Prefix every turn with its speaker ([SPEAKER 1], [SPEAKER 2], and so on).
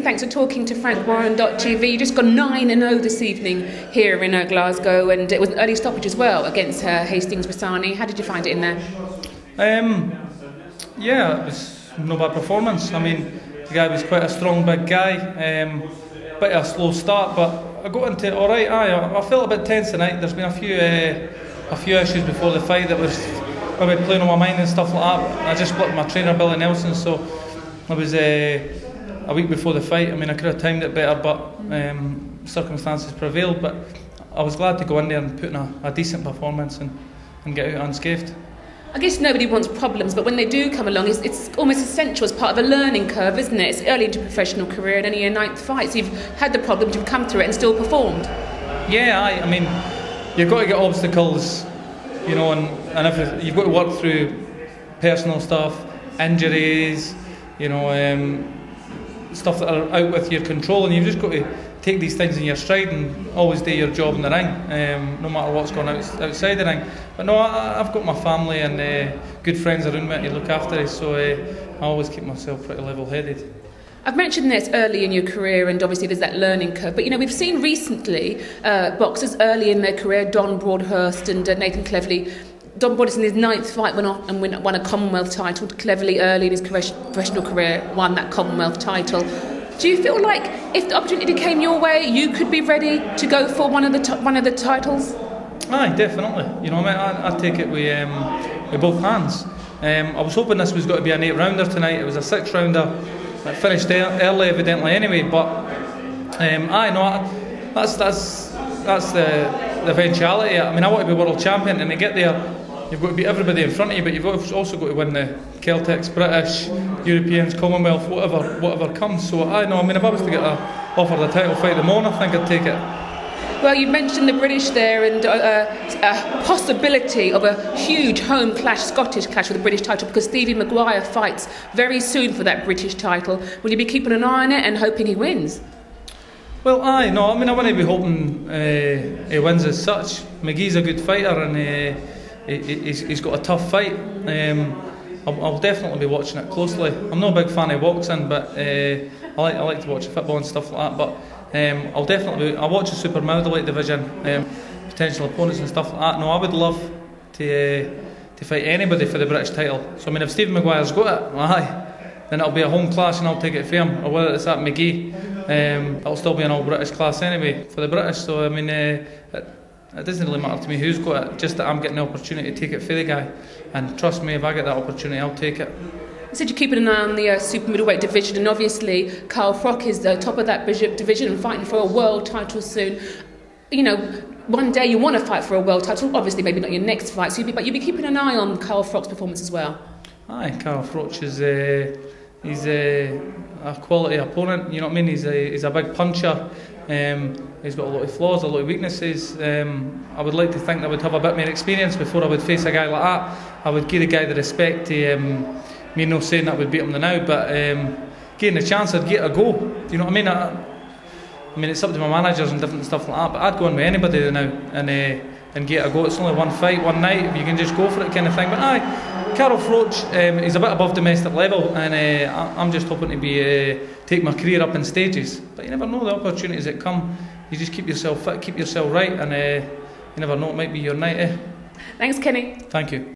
[SPEAKER 1] Thanks for talking to FrankWarren.tv. You just got 9-0 this evening here in Glasgow, and it was an early stoppage as well against Hastings Rassani. How did you find it in there?
[SPEAKER 2] Yeah, it was no bad performance. I mean, the guy was quite a strong big guy, bit of a slow start, but I got into it alright. I felt a bit tense tonight. There's been a few issues before the fight that was maybe playing on my mind and stuff like that. I just split with my trainer Billy Nelson, so I was a week before the fight. I mean, I could have timed it better, but circumstances prevailed. But I was glad to go in there and put in a decent performance and get out unscathed.
[SPEAKER 1] I guess nobody wants problems, but when they do come along, it's almost essential as part of a learning curve, isn't it? It's early into professional career and only your 9th fight, so you've had the problems, you've come through it and still performed.
[SPEAKER 2] Yeah, I mean, you've got to get obstacles, you know, and everything. You've got to work through personal stuff, injuries, you know, stuff that are out with your control, and you've just got to take these things in your stride and always do your job in the ring, no matter what's going on outside the ring. But no, I've got my family and good friends around me to look after it, so I always keep myself pretty level-headed.
[SPEAKER 1] I've mentioned this early in your career, and obviously there's that learning curve, but you know, we've seen recently boxers early in their career, Don Broadhurst and Nathan Cleverly. Don Broadhurst in his 9th fight went off and won a Commonwealth title. Cleverly early in his professional career won that Commonwealth title. Do you feel like if the opportunity came your way, you could be ready to go for one of the titles?
[SPEAKER 2] Aye, definitely. You know, I take it with both hands. I was hoping this was going to be an 8-rounder tonight. It was a 6-rounder. It finished early, evidently, anyway. But aye, no, that's the eventuality. I mean, I want to be world champion, and to get there, you've got to beat everybody in front of you, but you've also got to win the Celtics, British, Europeans, Commonwealth, whatever comes. So I know, I mean, if I was to get offered a title fight tomorrow, I think I'd take it.
[SPEAKER 1] Well, you mentioned the British there, and a possibility of a huge home clash, Scottish clash with the British title, because Stevie Maguire fights very soon for that British title. Will you be keeping an eye on it and hoping he wins?
[SPEAKER 2] Well, aye, no, I mean, I wouldn't be hoping he wins as such. McGee's a good fighter, and he's got a tough fight. I'll definitely be watching it closely. I'm not a big fan of boxing, but I like to watch football and stuff like that. But I'll watch the Super Middleweight division, potential opponents and stuff like that. No, I would love to fight anybody for the British title. So I mean, if Stephen Maguire's got it, aye, then it'll be a home clash and I'll take it for him. Or whether it's at McGee, it'll still be an all British class anyway for the British. So I mean, it doesn't really matter to me who's got it, just that I'm getting the opportunity to take it for the guy. And trust me, if I get that opportunity, I'll take it.
[SPEAKER 1] You said you're keeping an eye on the Super Middleweight division, and obviously Carl Froch is the top of that division and fighting for a world title soon. You know, one day you want to fight for a world title, obviously maybe not your next fight, so you'll be keeping an eye on Carl Froch's performance as well. Aye,
[SPEAKER 2] Carl Froch is he's a quality opponent, you know what I mean? He's a big puncher. He's got a lot of flaws, a lot of weaknesses. I would like to think that I would have a bit more experience before I would face a guy like that. I would give the guy the respect to me not saying that I would beat him now, but getting a chance, I'd get a go. Do you know what I mean? I mean, it's up to my managers and different stuff like that, but I'd go in with anybody now and get a go. It's only one fight, one night, you can just go for it kind of thing. But aye, Carl Froch, he's a bit above domestic level, and I'm just hoping to take my career up in stages. But you never know the opportunities that come. You just keep yourself fit, keep yourself right, and you never know, it might be your night.
[SPEAKER 1] Thanks, Kenny.
[SPEAKER 2] Thank you.